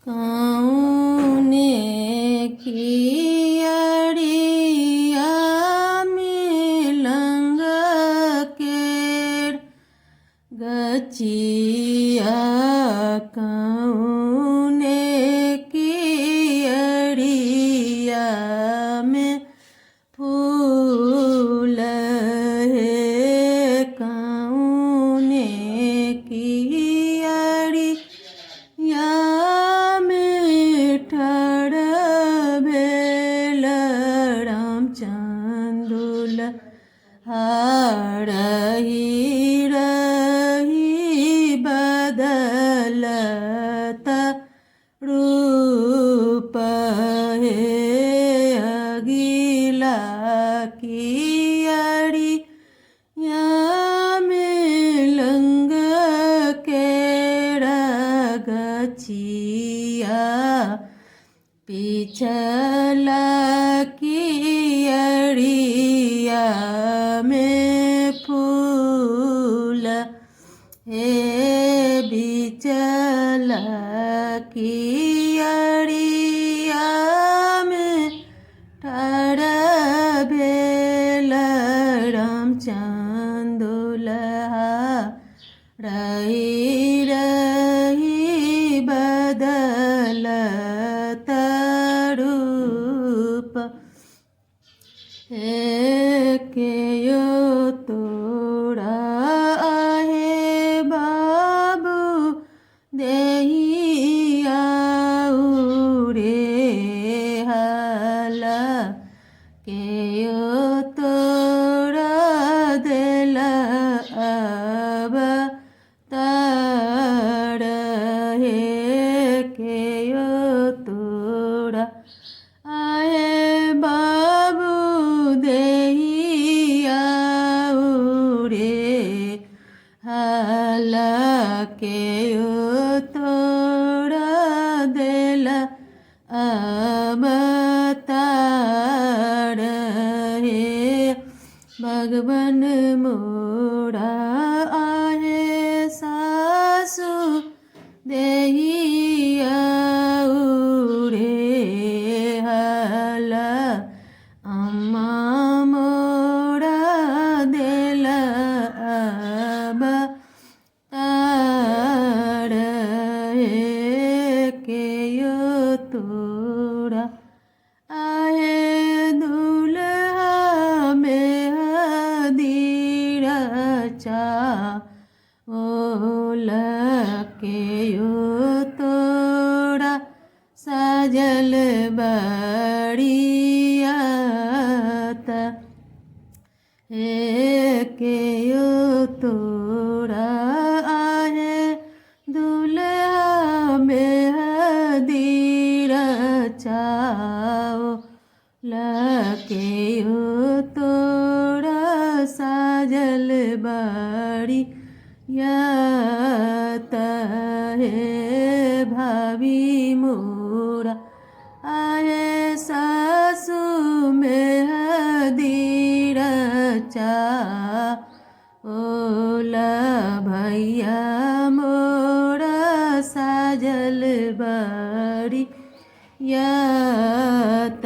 कौने खियड़िया मिलंग केर गचिया कौने खियड़िया में फूल है कौने खियड़िया ठाड़ भेल रामचंदुल हारही रही बदलत रूप हे अगिला कियड़िया मिलंग केर गचिया पिछला कियड़िया में फूल हे बिचला कियड़िया में ठाड़ भेल रामचंदुल रही रही बदलत रूप केयो तोड़ा आहे बाबू देहिया उड़े हाला केयो तोड़ा दिल अब ताड़ हे केयो तोड़ा आहे बाबू देहिया उड़े हाला केयो तोड़ा दिल अब ताड़ हे भगवान मोड़ा आहे सासू देहिया उड़े हाला अम्मा मोड़ा दिल अब ताड़ हे केयो तोड़ा आहे दुल्हा में हदीर चा ओल केयो तोड़ा साजल बड़ियात हे केयो तोड़ा आहे दुल्हा में हदीर चाओ लकेयो तोड़ा साजल बड़ी यात हे भाभी मोरा आए सासू में हदीर चा ओला भैया मोरा साजल बड़ी यात